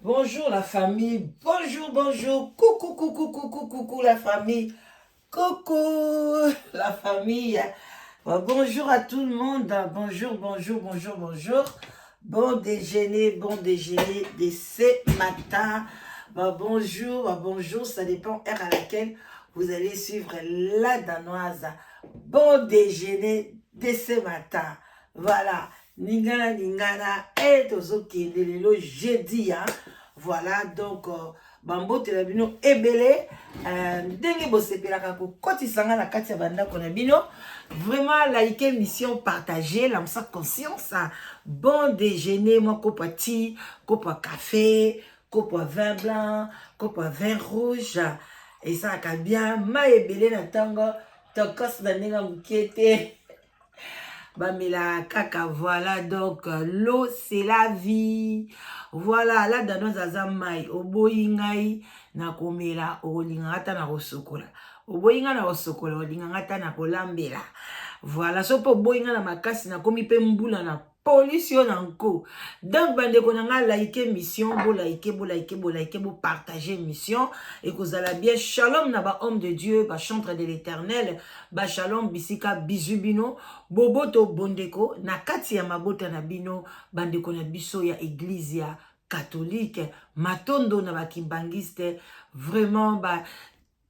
Bonjour la famille, bonjour, coucou la famille, coucou la famille. Bonjour à tout le monde, bonjour. Bon déjeuner de ce matin. Bonjour, ça dépend heure à laquelle vous allez suivre la danoise. Bon déjeuner de ce matin. Voilà. Ningana, et tozokende lelo jeudi, hein. Voilà, donc, bambo telabino ebele, ndenge bosepelaka ko koti sanga na kati ya banda kona bino. Vraiment, like, mission partagée, l'âme sa conscience, hein. Bon déjeuner, moi, copa tea, copa café, copa vin blanc, copa vin rouge, et ça, bien, ma ebele na tango, tokos na nenga mukete. Bamela kaka, voilà, donc l'eau c'est la vie. Voilà, là dans nos azamai oboyingai na komela olingata na rosokola, oboyinga na rosokola olingata na kolambela. Voilà, so po boyinga na makasi na komi pe mbula na pollution nanko. Donc bande konanga like mission, bo partager mission et que la bien shalom na ba homme de Dieu, ba chantre de l'Éternel, ba shalom bisika bizubino, boboto bondeko na kati ya mabota na bino bandeko na biso ya église ya catholique, matondo na ba kimbangiste, vraiment ba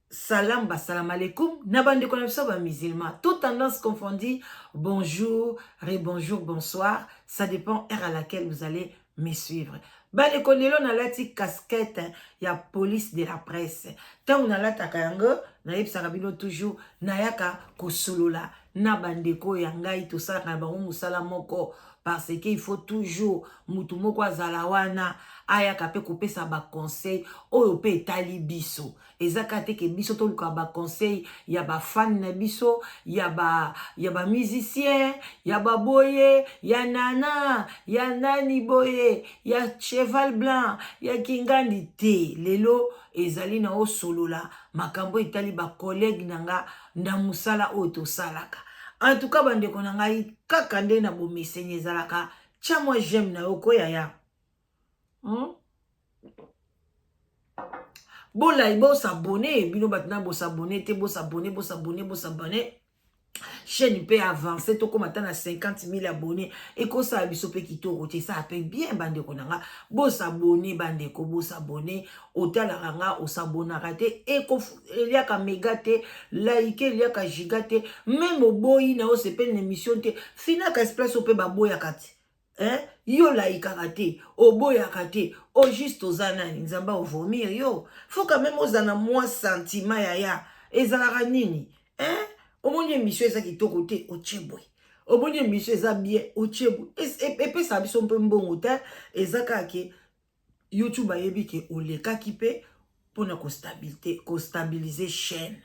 salam alaikum, nabande konapso ba musulman, toute tendance confondue, bonjour, rebonjour, bonsoir, ça dépend heure à laquelle vous allez me suivre. Bande konelo na lati casquette ya police de la presse. Tant na lata kayango, na yebsaka bino toujours na yaka kosolola na bandeko ya ngai to sala na bango musala moko, parce qu'il faut toujours mutu moko azala wana ayaka pe kopesa ba conseil oyo pe etali biso. Ezaka te ke biso to luka ba conseil ya ba fan na biso, ya ba musicien, ya ba boye, ya nana, ya nani boye, ya cheval blanc, ya kingandi te. Lelo ezali na o solola makambo etali ba collègue nanga nda musala oyo to salaka. En tout cas bande ko ngai kaka nde na bo mesenye zalaka. Tia moi j'aime na oko yaya. Bola ibo s'abonner, bino batna bo s'abonner, te bo s'abonner. Chaîne peut avancer, to comme à 50 000 abonnés. Et qu'on ça biso pe kito roté, ça appelle bien bande konanga. Bo s'abonner, bande ko bo s'abonner, ota la ranga, o s'abonner raté. Et qu'on il y a ka megate, like, il y a ka gigate, même au boy na o se peine l'émission te. Fina ka espace au pe babo ya kati. Hein? Yo laika kate, obo ya kate, o juste ozana nzamba o vomir yo. Faut quand même ozana moins sentiment ya ezala nini. Hein? Au moins émission ça qui to côté au tcheboy. Au moins émission ça bien au tcheboy. Et puis ça biso peu mbongo ta ezaka ke YouTube a yebi ke o le kakipe pour na stabiliser chaîne.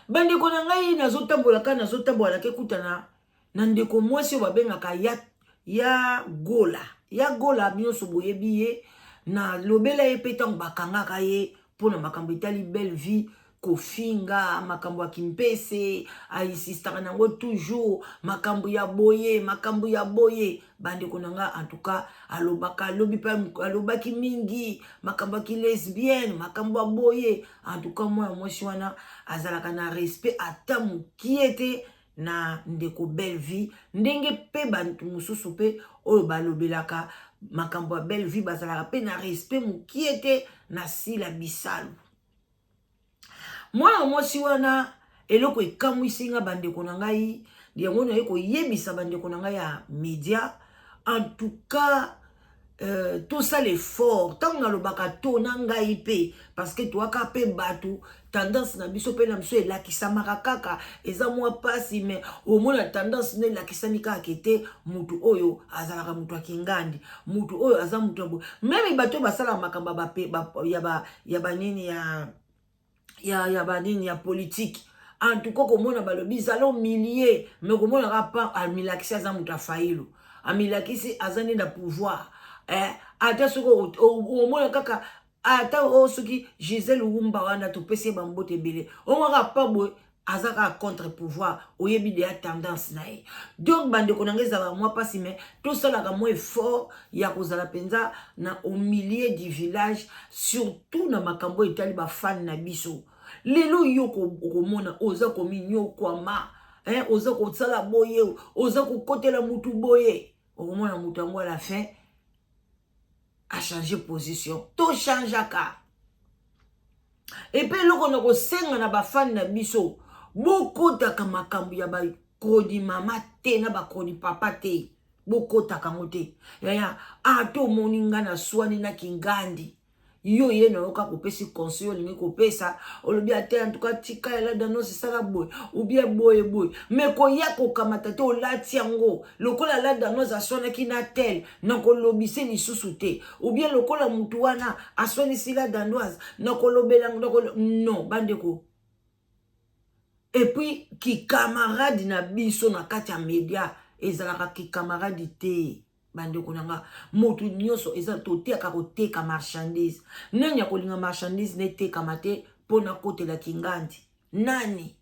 Bande ko na ngai nazotambola ka nazotambola ke kutana na ndeko mwasi ba bengaka ya gola bino so boyebi ye na lobela ye petang bakangaka ye pona makambo itali belle vie kofinga makambo ya kimpese aisistaka nango toujours makambo ya boye bande konanga en tout cas alobaki mingi makambo ki lesbienne makambo ya boye en tout cas moi wana azalaka na respect ata mukiete na ndeko belle vie ndenge pe bantu mususu pe oyo balobelaka makambo ya belle vie bazalaka pe na respect mukiete na sila bisalu. Mwana mwasi wana eloko ekamwisinga bandeko na ngai yango na yeko yebisa bandeko na ngai ya media en tout cas tout ça l'effort tant na lobaka to na ngai pe parce que toi ka pe batu tendance na biso pe na biso elakisama kaka eza mwa pasi mais au moins la tendance ne lakisami kaka kete mutu oyo azalaka mutu akingandi mutu oyo aza mutu abo même bato basala makamba ba pe ya banini ya banini ya politique en tout cas komona balobi zalo millier mais komona rapa amilakisi aza mutu afailo amilakisi azani na pouvoir ata soko omona kaka ata soki Gisèle Wumba wana to pesi bambote belé omaka pa boy azaka contre-pouvoir oyebi de ya tendance na ye. Donc bandeko na ngai ezalaka mwa pasi mais tosalaka mwa effort ya kozala penza na au milieu du village surtout na makambo etali bafani na biso. Lelo yo komona oza kominyokwama oza kosala boye oza kokotela mutu boye okomona mutu yango à la fin a changé position to changeaka. Et puis loko na kosenga na bafani na biso bokotaka makambo ya bakrodi mama te na bakrodi papa te bokotaka ngo te yaya ato moninga na swani na kingandi yo ye na yoka kopesi conseil olingi kopesa olobi ate en tout cas tika ela danos sala boy ou bien boy mais ko ya ko kamata te olati yango lokola la danos asona kina tel na ko lobise lisusu te ou bien lokola mutu wana asoni sila dandoise na ko lobela non bandeko. Et puis ki camarade na biso na kati ya media ezalaka ki camarade te. Bandeko nanga motu nyoso eza toteka koteka marchandise nani ya kolinga marchandise neteka mate pona kotela kingandi nani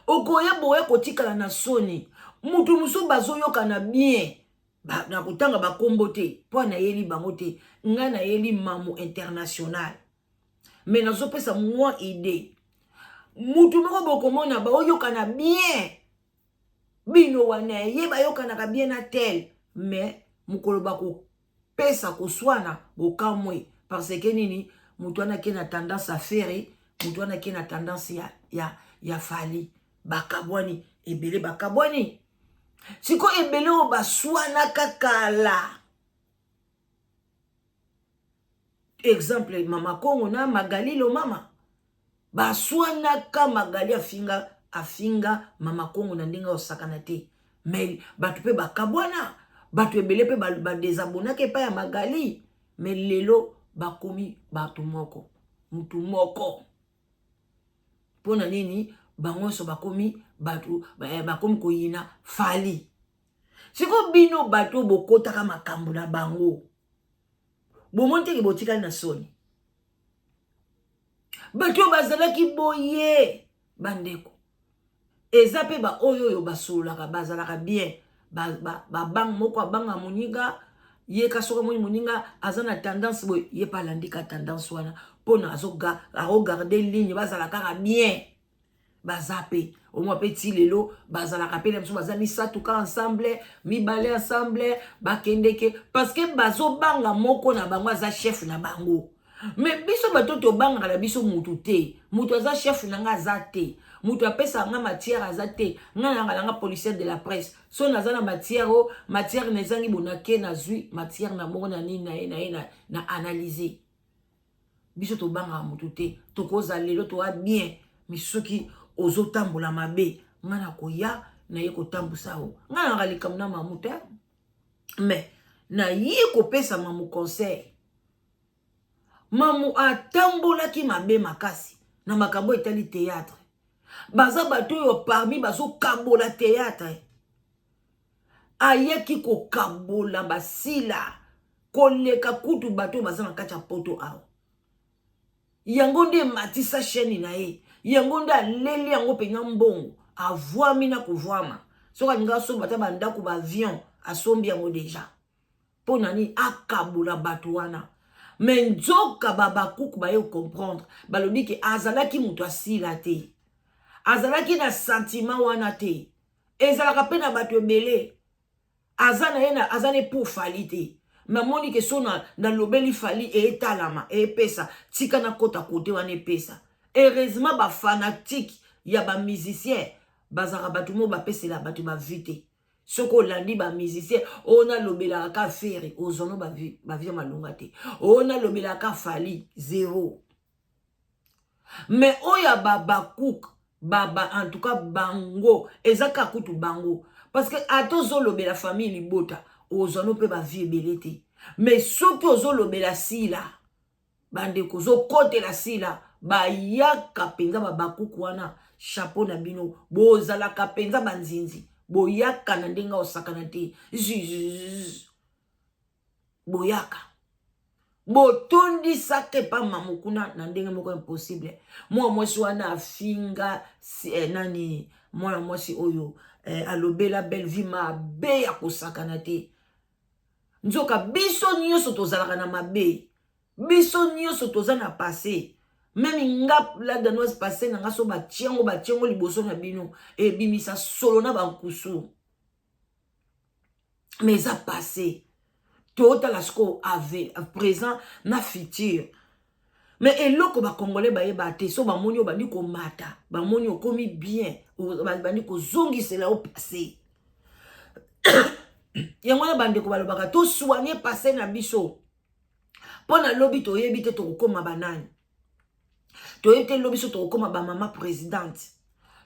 okoya boye kotikala na soni mutu musu bazoyoka na bien na kutanga bakombo te pona yeli bango te nga na yeli mamu international mais nazopesa mwa idée mutu moko bokomona baoyoka na bien bino wana ye bayokanaka bien na tel mais mukolo bako pesa koswana bokamwe parce que nini mutu wana ke na tendance à faire mutu wana ke na tendance ya fali bakabwani ebele bakabwani siko ebele o baswana kakala exemple mama Kongo na Magali lo mama baswana ka Magali afinga mama Kongo na ndinga osakana te mais batu pe bakabwana batu ebele pe ba désabonaka pa ya Magali mais lelo bakomi batu moko mutu moko pona nini bango so bakomi batu bakomi koyina fali siko bino batu bokotaka makambo na bango bomonte ke botikali na soni batu bazalaki boye bandeko eza pe ba oyo basolaka bazalaka bien bang moko abanga moninga ye kasoka moninga azana tendance boy ye pa landika tendance wana pona azoga regarder ligne bazala kaka bien bazape au moins petit lelo bazala kapela mso bazami satuka ensemble mi balé ensemble bakendeke parce que bazo banga moko na bango za chef na bango mais biso batoto banga la biso mutu te mutu aza chef na nga zate mutu apesa nga matière azate nga nga policier de la presse so nazana matière nezangi bonake na zui matière na moko na nini na analyser biso to banga mutu te to koza lelo to a bien mais soki ozotambola mabe nga na koya na ye kotambusa o nga na galika na mamuta mais na ye kopesa mamu conseil mamu atambola ki mabe makasi na makambo etali théâtre baza bato yo parmi bazo kabola théâtre ayeki ko kabola basila koleka kutu bato baza na kati ya poto awa yango nde matisa chaîne na ye yango nde aleli yango penya mbongo avwami na kovwama soka ninga somba ta bandako ba avion asombi yango deja po nani akabola bato wana mais nzoka babakuku baye comprendre balobi ke azalaki mutu asila te azalaki na sentiment wana te ezalaka pe na bato ebele azane pour fali te mamoni ke so na lobeli fali etalama epesa tika na kota kote wana epesa heureusement ba fanatique ya ba musicien bazaka bato mo bapesela bato ba vite soko landi ba musicien ona lobela ka faire ozono ba via malunga te ona lobela ka fali zéro mais oya babakouk baba en tout cas bango ezaka kutu bango parce que atozo lobela famille libota ozono pe ba vie belete mais soki ozo lobela sila bande kozo kote la sila ba yaka penza babakuku wana chapeau na bino bozala ka penza banzinzi boyaka na ndenga osakana te boyaka botondi sake pa mamukuna na ndenge moko impossible. Moi mwasi wana afinga nani mwana mwasi oyo alobela belle vie mabe ya kosakana te. Nzoka biso nyonso tozalaka na mabe. Biso nyonso toza na passé. Même ngap la danoise passé na ngaso batiango liboso na bino e bimisa solo na bankusu. Mais ça passé. Tota la sko avait présent na futur. Mais eloko ba congolais ba yeba te so ba moni obandi ko mata, ba moni okomi bien, ba bandi ko zongi cela au passé. Yango na bande ko balobaka to soigner passé na biso. Pona lobi to yebi te to koma banani. To yebi te lobi so to koma ba mama présidente.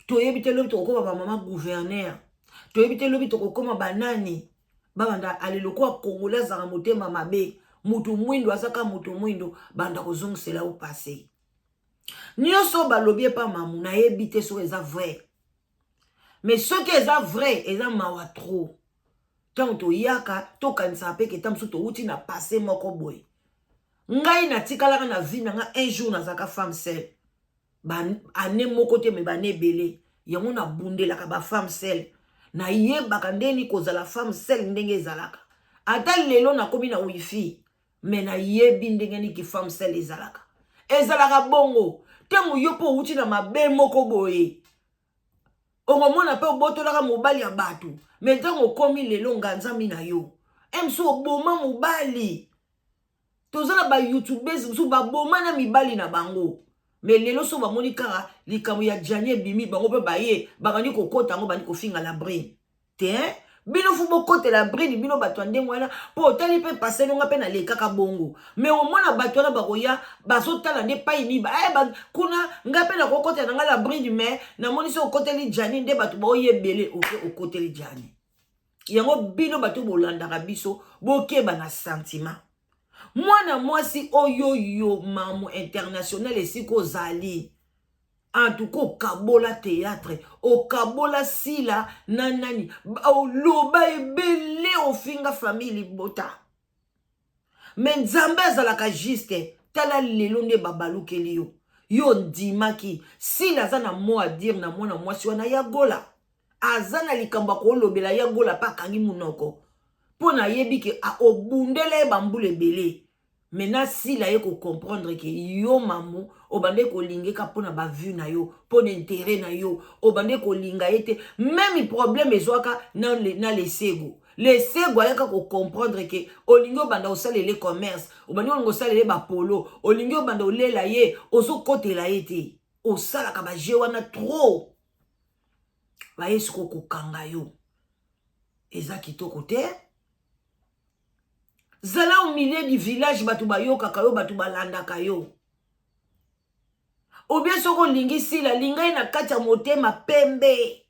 To yebi te lobi to koma ba mama gouverneur. To yebi te lobi to koma banani. Banda aleloko a congolais za motema mabe. Mutu mwindo asaka mutu mwindo banda ko zong cela au passé. Nyonso balobie pa mamu na yebi te so eza vrai. Mais ce qui est vrai, eza mawa trop. Tant to yaka to kanisa pe ke tam so to uti na passé moko boy. Ngai na tikala na vie na nga un jour na zaka femme seule. Ban ane moko te me bane belé. Yango na bundela ka ba femme seule. Na yebaka ndeni kozala femme seule ndenge ezalaka. Ata lelo na komi na wifi. Mais na yebi ndenge ni ki femme seule ezalaka. Ezalaka bongo. Tengo yopo uti na mabe moko boye. Omomona pe obotolaka mobali ya batu. Mais tengo komi lelo nganzami na yo. Emso oboma mobali. Tozala ba youtubers so ba boma na mibali na bango. Mais lelo so ba moni kara likamu ya Janie bimi bango pe baye bakandi kokota ngo bani kofinga la brine. Te bino fu bokote la brine bino bato ndengo wana po tali pe passer ngo pe na le kaka bongo. Mais au moins na bato na bakoya bazotala nde pa ini ba kuna ngape na kokota na la brine mais na moni so kokoteli Janie nde bato ba oyebele okoteli Janie. Yango bino bato bolandaka biso bokeba na sentiment. Mwana mwasi oyo yo mamu international esiko zali. En tout cas, au Kabola théâtre, au Kabola sila, nanani, au loba ebele au finga famille bota. Mais nzambe azalaka juste, tala lelo nde babalukeli yo. Yo ndimaki, sila zana mo a dire na mwana mwasi wana ya gola. Azana likamba ko lobela ya gola pa kangi munoko. Pona yebi ke a obundele bambule bele. Maintenant si la ye ko comprendre que yo mamu obande ko lingeka pona ba vue na yo, pona intérêt na yo, obande ko linga yete même problème ezwaka na les sego. Les sego ayaka ko comprendre que olingo banda osale le commerce, obande olingo osale le ba polo, olingo banda olela ye, ozo kote la yete. Osala ka ba jewana trop. Ba yesu ko kanga yo. Eza kitoko te. Zala au milieu du village batu bayoka kayo batu balanda kayo. Ou bien soko lingi sila linga na kati ya motema pembe.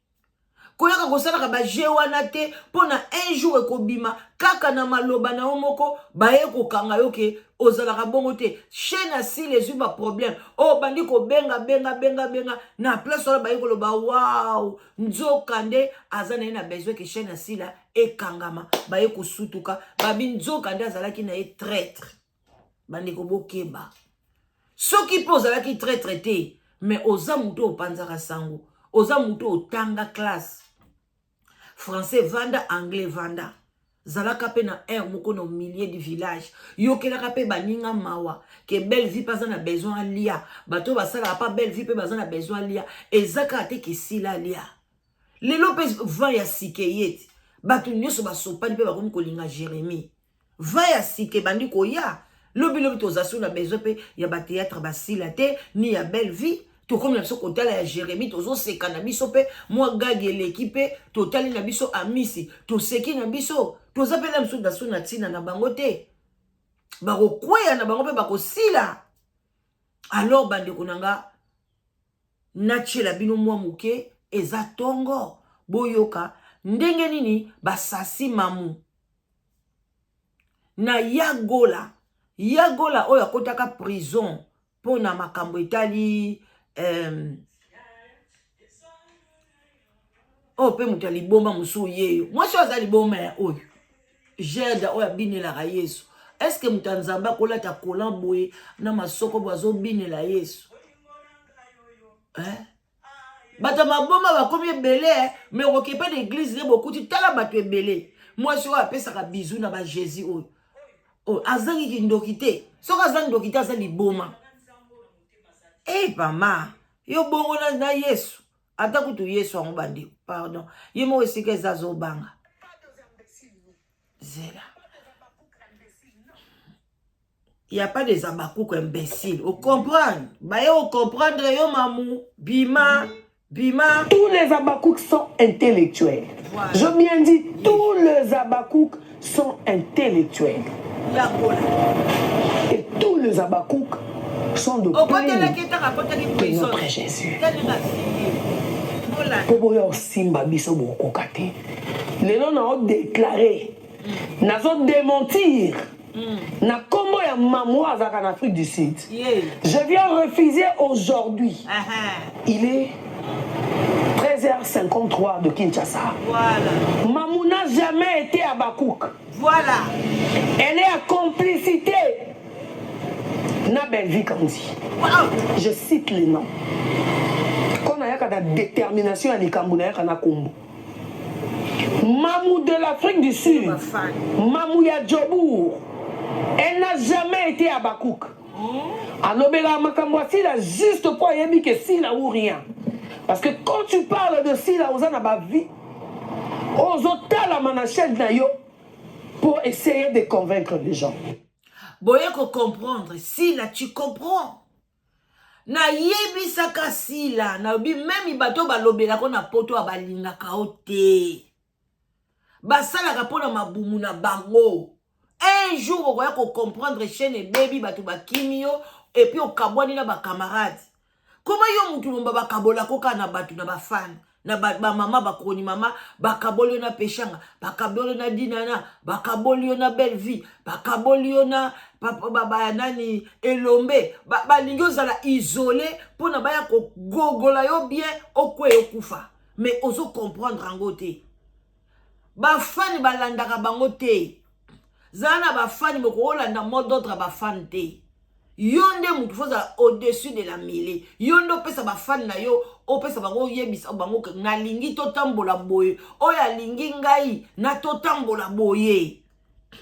Koyaka kosala ka ba jewana te pona un jour ekobima kaka na maloba na omoko baye ko kanga yo ke ozala ka bongo te. Chena si les yeux ba problème. Oh bandi ko benga na place ola baye ko loba wow nzoka nde azana na besoin ke chena si la ekangama baye ko sutuka babi nzoka nde azalaki na ye traître. Bandi ko bokeba. Soki po ozalaki traître te mais oza muto opanzaka sango. Oza muto otanga classe. Français vanda, anglais vanda. Zalaka pe na air moko no milieu du village. Yokelaka pe baninga mawa. Que belle vie pas na besoin lia. Bato basala pas belle vie pe bazana besoin lia. Ezaka te ke sila lia. Le Lopez va ya sike yet. Bato nyoso basopani pe bakomi kolinga Jérémie. Va ya sike bandi ko ya. Lobi tozasu na besoin pe ya ba théâtre basila te ni ya belle vie. To comme la biso kotala ya Jérémie tozo seka na biso pe moi gagi l'équipe totali na biso amisi to seki na biso toza pe na biso dasu na tina na bango te bako kweya na bango pe bako sila. Alors bande konanga nachela bino mwa muke eza tongo boyoka ndenge nini basasi mamu na yagola oyo akotaka prison pona makambo etali oh pe mutu liboma musu yeyo mwasi aza liboma ya oyo jeda oyo abinelaka Yesu Est-ce que Mutanzamba kola ta kolamboye na masoko bozo binela Yesu? Hein? Bata maboma ba komi belé mais okepa l'église de beaucoup tu tala bato belé. Moi je vois apesa ka bisou na ba Jésus oh. Oh azangi ki ndokité. Soka azangi ndokité azali boma. Eh mama, yo bongo na Yesu. Ata kutu Yesu en bandi. Pardon. Yemo esike zazo banga. Zela. Il n'y a pas des abakouk imbéciles. Vous comprenez? Vous comprenez, yo mamou, bima, bima. Tous les abakouks sont intellectuels. Voilà. Je bien dis, tous les abakouks sont intellectuels. Et tous les abakouks sont de de notre Jésus. Poboyo simba biso bokokate. Les noms ont déclaré, n'ont démentir. Na combo ya mamou en Afrique du Sud. Je viens refuser aujourd'hui. Il est 13h53 de Kinshasa. Voilà. Mamou n'a jamais été à Bakouk. Voilà. Elle est à complicité. Na Belvi Kandi. Wow. Je cite les noms. Qu'on a la détermination à l'Ikambouna na Kombo. Mamou de l'Afrique du Sud. Mamou ya Djobour. Elle n'a jamais été à Bakouk. Alobela Makamwasi là juste pour y que si là ou rien. Parce que quand tu parles de si là aux a vie, aux autres la manachette nayo pour essayer de convaincre les gens. Boye ko comprendre si là tu comprends. Na yebi saka si là na bi même bato balobela ko na poto abalinga kaote. Basala ka pona mabumu na bango. Un jour, on va comprendre chaîne et baby, batu bakimio, et puis au kabwani na ba camarades. Comment yo mutu mba ba kabola koka na batu na ba fan, na ba mama ba kroni mama, ba kabolio na peshanga, ba kabolio na dinana, ba kabolio na belle vie, ba kabolio na papa baba nani elombe, ba lingyo zala isolé pour na ba ya ko gogola yo bien okwe yo kufa. Mais oso comprendre angote. Ba fan ba landaka bangote. Zana ba fan moko olanda mot d'autre ba fan te. Yonde mutu foza au-dessus de la mêlée. Yondo pesa ba fan na yo, o pesa bango yebisa bango na lingi to tambola boye. O ya lingi ngai na to tambola boye.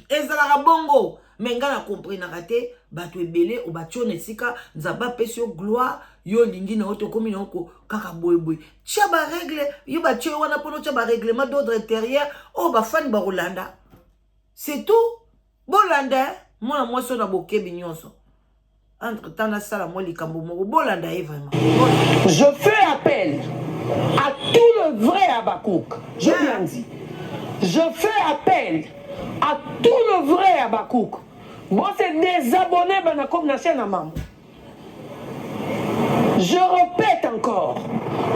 Ezala bongo, menga na comprendre raté, batu ebele o batione sika, nzaba pesi yo gloire, yo lingi na oto komi na oko kaka boye boye. Tia ba règle, yo ba tia wana pono tia ba règlement d'ordre intérieur, o ba fan ba Rolanda. C'est tout. Bolanda, moi son aboké bignonso. Entre temps na sala moi likambo moko bolanda est vraiment. Je fais appel à tout le vrai Abakouk. Je viens dit. Je fais appel à tout le vrai Abakouk. Bon c'est des abonnés comme na chaîne maman. Je répète encore.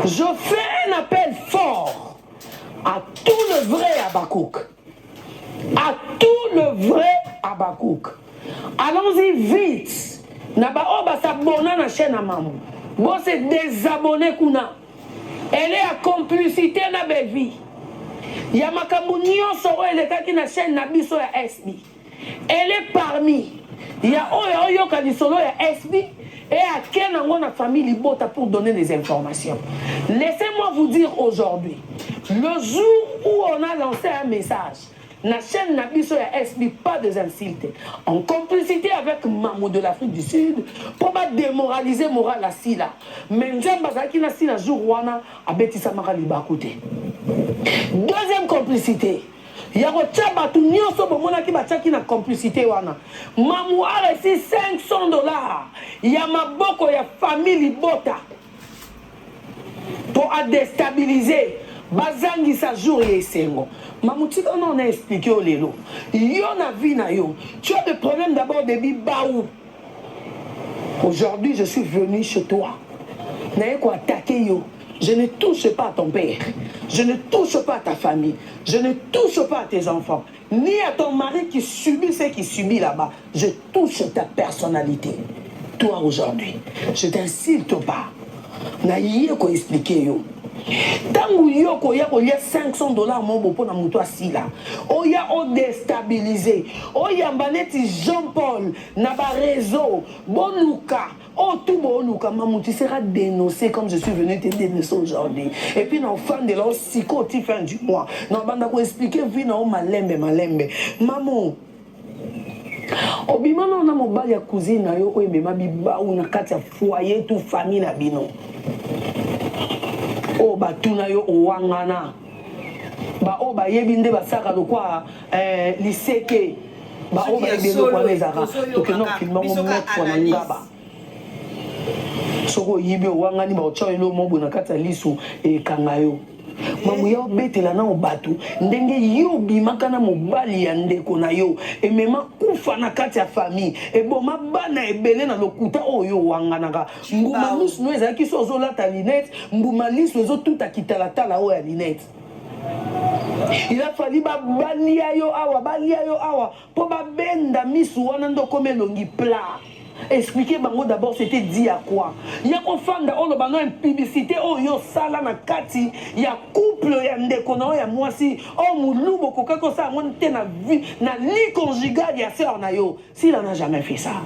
Je fais un appel fort à tout le vrai Abakouk. À tout le vrai Abakouk. Allons-y vite. Naba oba s'abonner na chaîne maman. Bon c'est désabonner kuna. Elle est à complicité na bevi. Ya makambu nyonso elle est qui na chaîne na biso ya SB. Elle est parmi. Ya oyo ka di solo ya SB et à quel endroit na famille Libota pour donner des informations. Laissez-moi vous dire aujourd'hui, le jour où on a lancé un message la chaîne Nabiso et SB, pas des insultes. En complicité avec Mamou de l'Afrique du Sud, pour pas démoraliser moral à Sila. Mais Nzambazaki na Sila Jourouana a Betisa Marali Bakouté. Deuxième complicité. Yako Tchabatu Nyoso Bomona ki Bataki na complicité wana. Mamou a reçu $500. Yamaboko ya famille Bota. Pour déstabiliser. Bazangi sa jour et sengo. Mamouti, on a expliqué au lélo. Yon a vu na yo. Tu as des problèmes d'abord de bibaou. Aujourd'hui, je suis venu chez toi. N'a quoi attaquer yo. Je ne touche pas à ton père. Je ne touche pas à ta famille. Je ne touche pas à tes enfants. Ni à ton mari qui subit ce qui subit là-bas. Je touche ta personnalité. Toi aujourd'hui, je t'insulte pas. N'a quoi expliquer yo. Tango yoko ya kolia $500 mobo pour na muto asila. Oya o déstabiliser. Oya mbaneti Jean-Paul na ba réseau. Bonuka. Oh tout bonuka maman tu seras dénoncé comme je suis venu te dénoncer aujourd'hui. Et puis na fin de la psycho ti fin du mois. Na banda ko expliquer vie na o malembe. Maman obima na mobali ya cousine na yo oyemema bibau na kati ya foyer tout famille na bino. O batuna yo owangana ba o ba yebi nde basaka lokwa liseke ba o ba yebi lokwa bezaka to que non filmango mettre na ngaba soko yibi owangani ba ocho elo mobo na kati ya lisu e kangayo mamu ya obetela na obatu ndenge yo bimaka na mobali ya ndeko na yo emema kufa na kati ya famille eboma bana ebele na lokuta oyo wanganaka mbuma misu no ezalaki so ozolata linette mbuma lisu ezotuta kitalatala oyo ya linette. Il a fallu balia yo awa po babenda misu wana ndoko melongi plat. Expliquez bango d'abord c'était dit à quoi. Ya ko fanda olo bano en publicité o yo sala na kati ya couple ya ndeko na ya mwasi o mulubo koka ko sa mon te na vie na lit conjugal ya sœur na yo. S'il en a jamais fait ça.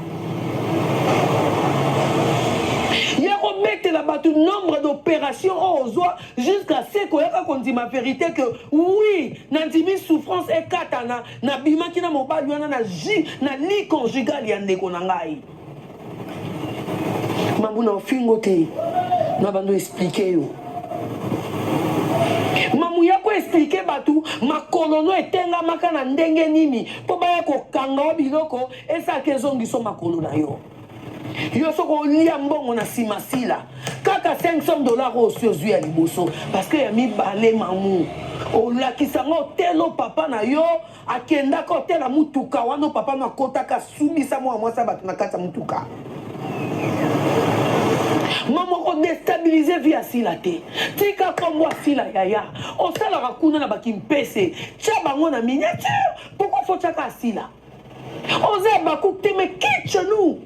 Il a remettre la batte nombre d'opérations aux oies jusqu'à ce qu'on dise ma vérité que oui, nandimi souffrance et katana na bima ki na mobali wana na lit conjugal ya ndeko na ngai. Maman na fingo te na bando expliquer yo. Mamu yako expliquer batu makolo no etenga maka na ndenge nini po ba ko kanga biloko esa kezongi so makolo na yo. Yo soko lia mbongo na simasila kaka $500 aussi ozui ya liboso parce que ya mibale mamu olakisa ngo telo papa na yo akenda ko tela mutuka wana papa na kotaka subisa mwa mwasa batu na kata mutuka. Maman ko déstabiliser via sila te. Tika kombo sila yaya. O sala rakuna na bakimpese. Tia bango na miniature. Pourquoi faut chaka sila? Oza bakouk te me quitte chez nous.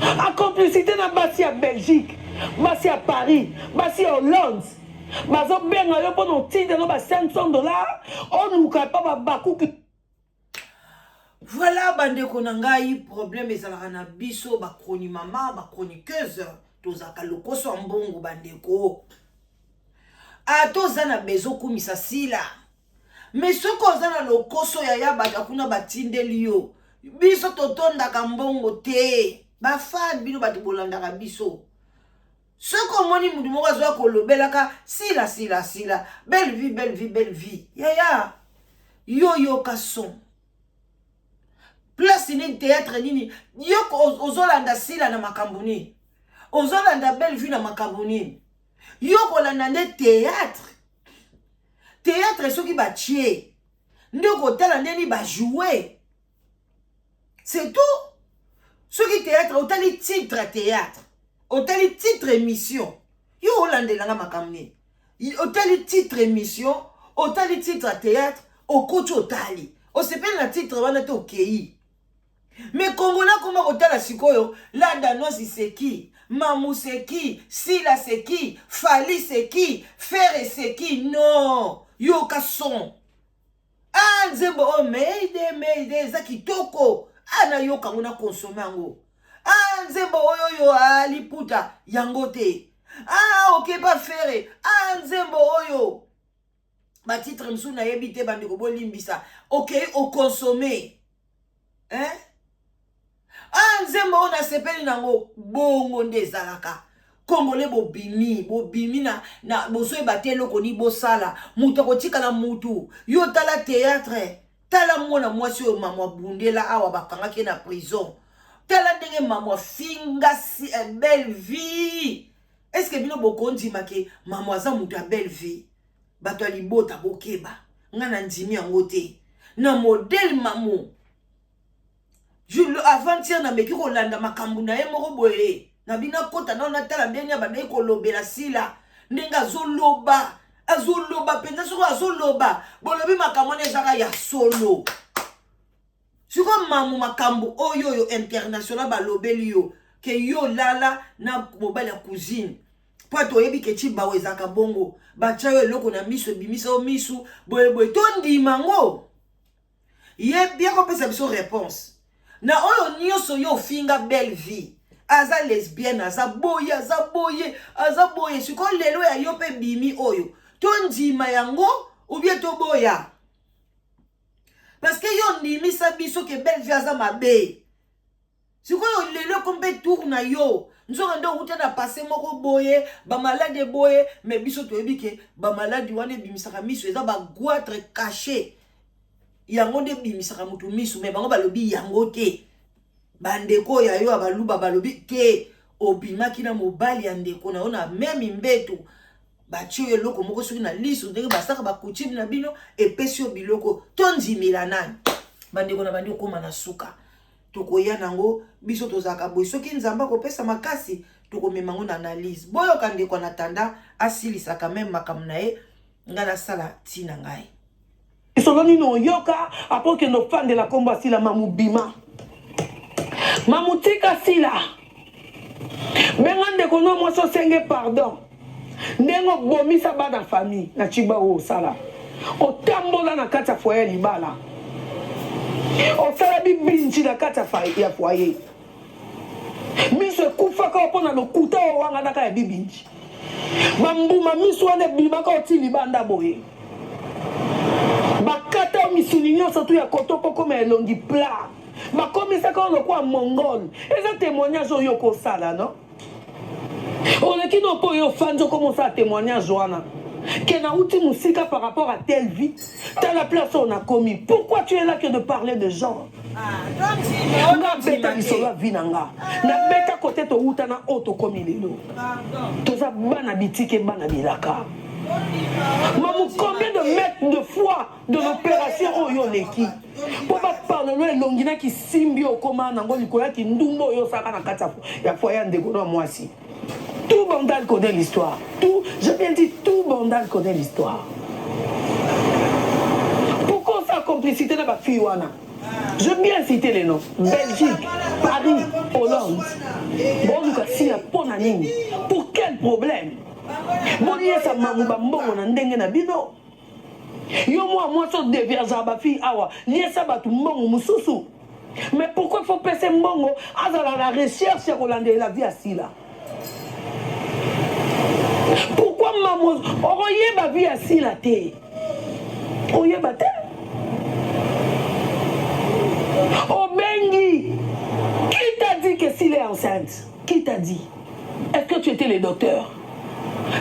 A complicité na basi à Belgique, basi à Paris, basi à Hollande. Bazo benga yo po no tinde no ba $500. On nous pas bakouk. Voilà, bande konangai, problème ezalaka na biso ba chroni mama, ba chroniqueuse, tozaka lokoso mbongo bandeko. A toza na bezo kumisa sila. Mais soko za na lokoso ya bata kuna batindeli yo. Biso totondaka mbongo te. Ba fan bino batu bolandaka biso. Soko moni mudu moko azwa kolobelaka sila. Belle vie. Ya. Yo kason. Place ni théâtre nini yoko ozolanda sila na makambuni ozolanda belle vue na makambuni yoko landa nde théâtre soki batie ndeko tala ndeni ba jouer c'est tout soki théâtre otali titre théâtre otali titre émission yo olandelanga makambuni otali titre émission otali titre théâtre okoti otali osepeli na titre wana te okei. Mais Congolais comment otala sikoyo la danoise c'est qui, Mamou c'est qui, Sila c'est qui, Fali c'est qui, Ferre c'est qui, non yo kason nzembo o meide za kitoko ana yo kanguna consommer ngo nzembo oyo aliputa yango te ok pas Ferre nzembo oyo ba titre msu na yebite bandiko bolimbisa ok au consommer hein nzembo on a sepeli nango bongo nde zalaka Congolais bobimi na boso ebatelo koni bosala mutu kotika na mutu yo tala théâtre tala mwana mwasi o mama bundela awa bakangaki na prison tala ndenge mama finga si belle vie est-ce que bino bokondi make mama za mutu a belle vie bato libota bokeba ngana ndimi yango te na modèle mamu avant-hier na meki kolanda makambu na ye moko boye na bina kota na tala ndenge abandai kolobela sila ndenge azoloba penza soko azoloba bolobi makambo na ezaka ya solo siko mamu makambu oyo international balobeli yo ke yo lala na mobile ya cousine po to yebi ke chiba wezaka bongo ba chayo eloko na miso bimisa o misu boye to ndima ngo ye bien ko pesa biso réponse na oyo nyoso yo finga belle vie aza lesbienne aza boye siko lelo ya yo pe bimi oyo to ndima yango ou bien to boya parce que yo ndimisa biso ke belle vie aza mabe siko yo lelo kombe tour na yo nzonga ndo uta na passé moko boye ba malade boye mais biso to ebike ba malade wane bimisaka miso eza ba goitre caché yango nde bimisaka mutu miso mais bango balobi yango te bandeko ya yo abaluba balobi te obimaki na mobali ya ndeko na ona meme mbeto bachi yo loko moko soki na liso ndenge basaka bakutime na bino epesi yo biloko tonzimila nani bandeko na bandi okoma na suka tokoya nango biso tozaka boy soki nzamba kopesa makasi tokomema ngo na analyse boyo kandeko na tanda asilisa quand même makambo na ye ngana sala tina ngai Soloni no yoka apo ke no fan de la combat sila mamubima mamutika sila bengande kono mo so senge pardon ndengo bomisa bana famille na chiba o sala o tambola na kata foyer libala o sala bibinchi na kata ya foyer miso kufa ka pona lokuta o wanga na ka bibinchi bambuma miso ane bima ka otili banda boye bakata misuni nyonso tu ya kotoko koma elongi plat bakomisaka ono kwa mongol eza témoignage oyo kosala no oleki no po yo fanzo komosa témoignage wana ke na uti musika par rapport à telle vie t'as la place on a commis pourquoi tu es là que de parler de gens nga beta lisolo ya vi na nga na beta kote to uta na o tokomi lelo toza bana bitike bana bilaka mamu combien de mètres de foi de l'opération oyo leki po bapardon elongi na kisimbi okoma nango likolo ya kindumba oyo osaka na kati ya foyer ya ndeko na mwasi tout bandal connaît l'histoire tout je viens dire tout bandal connaît l'histoire pourquoi ça complicité na bafille wana je veux bien citer les noms Belgique Paris Hollande bon luka sila pona nini pour quel problème bon yesa mamu bambongo na ndenge na bino yo moi so déviage ba fille awa yesa batu mbongo mususu mais pourquoi il faut passer mbongo azala la recherche ya kolande la vie asila pourquoi mamu oyeba vie asila te oyeba te Obengi qui t'a dit que s'il est enceinte qui t'a dit est-ce que tu étais le docteur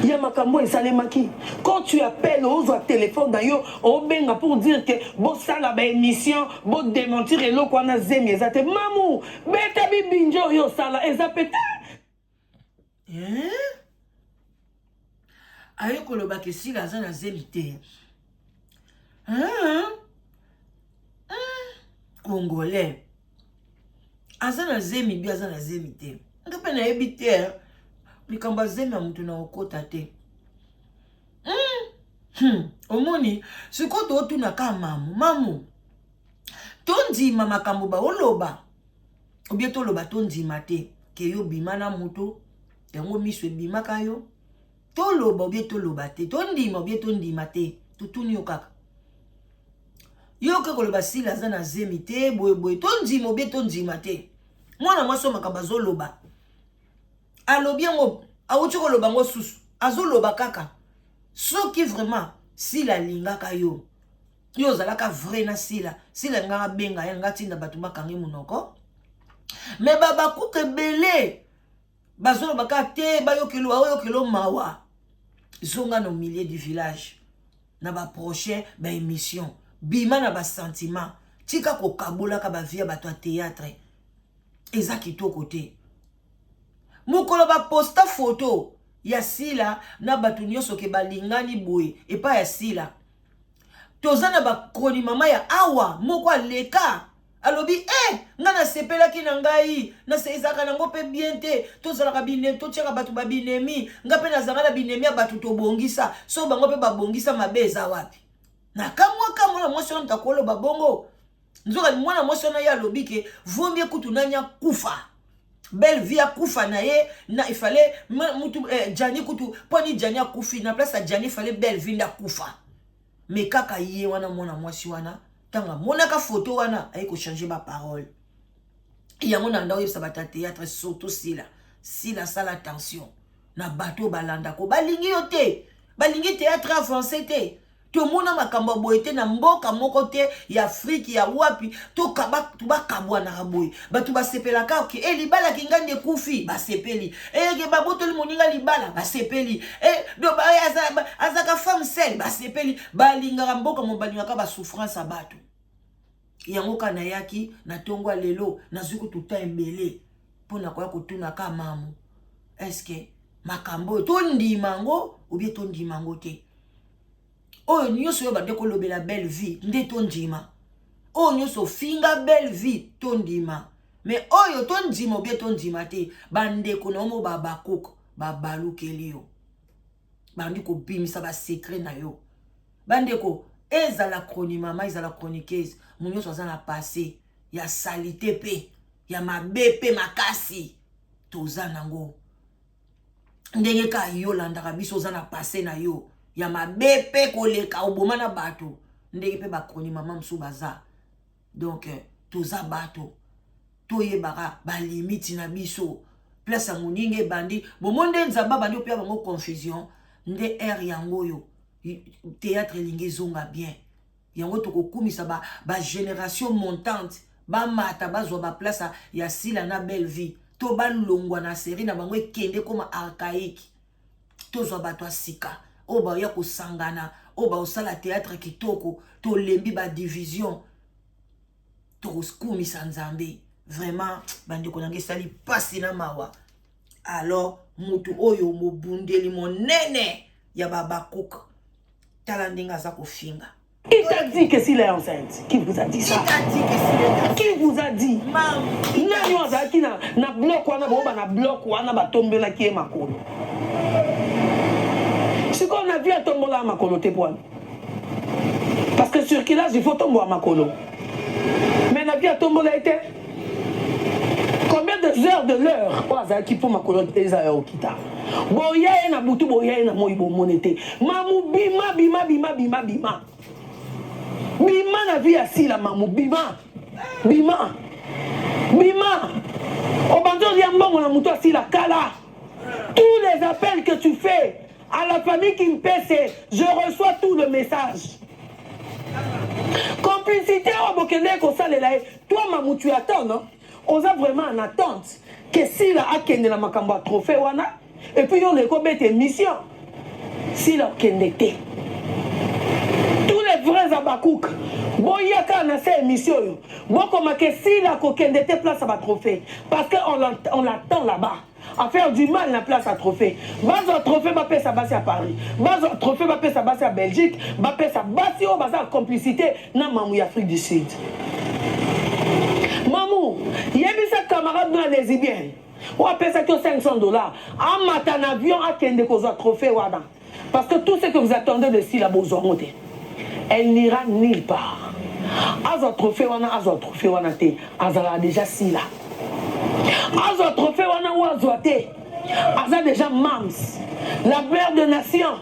Yamakambo et Salemaki. Quand tu appelles aux téléphone d'ailleurs, au benga pour dire que bon ça la émission, bon démentir et l'eau qu'on a zemi ezate mamou, beta bibinjo yo sala ezapeta. Ayo koloba ke si la zana zemite. Congolais. Azana zemi bi azana zemite. Ngape na ebite. Mikamba zemi amutu na okota te. Omoni, sikoto otu na ka mamu. Tondi mama kambo ba oloba. Obieto loba tondi mate. Ke yo bima na mutu. Yango miswe bima kayo. To loba obieto loba te. Tondi ma obieto ndi mate. Tutuni yo kaka. Yo kaka loba sila zana zemi te. Boye. Tondi ma obieto ndi mate. Mwana mwaso makamba zo loba. Alobi yango awuti koloba ngo susu azoloba kaka soki vraiment sila lingaka yo zalaka vrai na sila nga benga ya ngati na batu makangi munoko mais baba kuke belé bazoloba ka te bayokelo mawa zonga no milieu du village na ba prochain ba émission bima na ba sentiment tika ko kabola ka ba via bato a théâtre eza kitoko te mukolo ba posta photo ya sila na batu nyonso ke balingani boye epa ya sila tozana ba kroni mama ya awa moko aleka alobi ngana sepelaki na ngai na seizaka nango pe bien te tozalaka bine totiaka batu ba binemi ngape na zanga na binemi ya batu tobongisa so bango pe babongisa mabeza wapi na kamwa na mwasi na mtakolo babongo nzoka mwana mwasi na ya alobi ke vomie kutu nanya kufa belle vie à kufa na ye na il fallait Djani kutu poni Djani a kufi na place à Djani il fallait belle vie na kufa mais kaka ye wana mona mwasi wana tanga mona ka photo wana ay ko changer ma parole ya mona ndaw yebisa bata théâtre surtout si la salle attention na bateau balanda ko balingi yote balingi théâtre avancé te to mona makambo boyete na mboka moko te ya Afrique ya wapi to kaba to bakabwa na raboy batu basepela ka ki libala kingande kufi basepeli ke babotoli moninga libala basepeli do ba azaka femme seule basepeli balinga mboka mo balinga ka ba souffrance a batu yango kana yaki na tongwa lelo na zuku tuta embele pona kwa kutuna ka mamu eske makambo to ndimango ou bien to ndimango te oyo nyonso yo bande kolobela belle vie nde to ndima oyo nyonso finga belle vie to ndima mais oyo to ndima ou bien to ndima te bande ko na mo babakoko babalukeli yo bandi ko bimisa ba secret na yo bande ko ezala chroniqueur ezala chroniqueuse munyo so na passé ya salité pe ya mabepe makasi toza nango ndenge ka yo landaka biso za na passé na yo ya mabepe koleka oboma na bato ndenge pe ba chroniqueur msu baza donc toza bato toyebaka ba limite na biso place ya moninge bandi bomonde nzamba bandi opia bango confusion nde air yango yo théâtre lingi zonga bien yango tokokumisa ba génération montante ba mata bazwa ba place ya sila na belle vie to ba longwa na série na bango ekende koma archaïque tozwa bato asika oba ya kosangana oba osala théâtre kitoko to lembi ba division tokokumisa nzambe vraiment bandeko nange sali pasi na mawa alors mutu oyo mobundeli monene ya babakuka talandinga za kofinga. Qui t'a dit que s'il est enceinte? Qui vous a dit ça? Qui vous a dit? Nani wazaki na bloc wana boba na bloc wana batombela ki e makolo. Ce qu'on a vu à tombola makolo te poil. Parce que sur qui là il faut tomber à makolo. Mais la vie à tombola était combien de heures de l'heure wazaki pour makolo eza au kita. Boya na butu boya na moibo monete. Mamu bima bima bima bima bima. Bima na vie assis la mamu bima. Bima. Bima. Au bandeau yambongo na muto assis la kala. Tous les appels que tu fais à la famille qui me paie, je reçois tout le message. Complicité au bokende ko salela. Toi mamu tu attends non? On a vraiment en attente que si la akende la makambo trophée wana. Et puis on les commet mission. Si la kendete. Tous les vrais abakouk. Bon yaka na ces émission. Bon comme que si la kendete place à ba trophée. Parce qu'on l'attend là-bas. À faire du mal la place à trophée. Base à trophée va payer sa base à Paris. Base à trophée va payer sa base à Belgique. Va payer sa base au base à complicité. Na mamou Afrique du Sud. Mamou, il y a des camarades dans les Libyens. On appelle ça que $500. En matin en avion, à Kende Kozo trophée Wada. Parce que tout ce que vous attendez de si la Bozomote, elle n'ira nulle part. Azo trophée Wana, Azo trophée Wana te, Azala déjà si là. Azo trophée Wana ou Azoate, Aza déjà Mams, la mère de nation.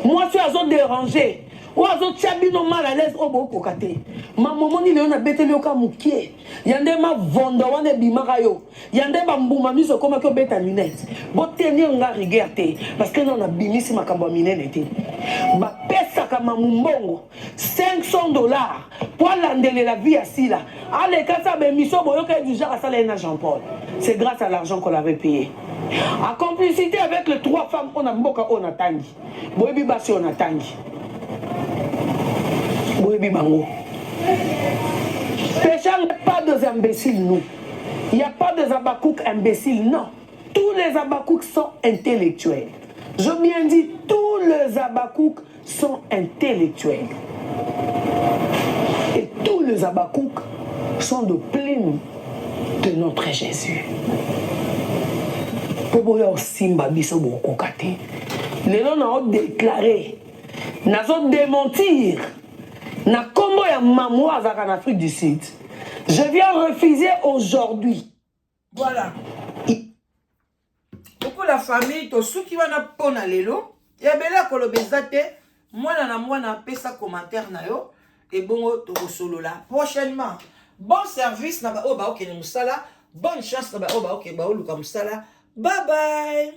Moi, je suis Azo dérangé. Ou azo tchabino mal à l'aise au boko kate. Ma maman ni leona bete leoka mukie. Yande ma vonda wane bimarayo. Yande ba mbuma miso koma ko beta lunette. Bo tenir nga rigerte parce que non a bimisi makambo minene te. Ba pesa kama mumbongo $500 pour landele la vie assis là. Allez quand ça be miso boyoka du genre à salaire na Jean-Paul. C'est grâce à l'argent qu'on avait payé. En complicité avec les 3 femmes on a mboka on a tangi. Boyebi basi on a tangi. Pécheur n'est pas des imbéciles, nous. Il n'y a pas des abakouks imbéciles, non. Tous les abakouks sont intellectuels. Je bien dis, tous les abakouks sont intellectuels. Et tous les abakouks sont de plume de notre Jésus. Pour Simba biso bokokate. Les gens ont déclaré, n'ont démentir. Na Congo ya Mamouaza en Afrique du Sud. Je viens refuser aujourd'hui. Voilà. coup la famille to suki wana pona lelo ya bela kolobezate mwana na mwana pesa commentaire na yo et bongo to solola prochainement. Bon service na ba o ba okene musala, bonne chance na ba o ba okene ba oluka musala. Bye bye.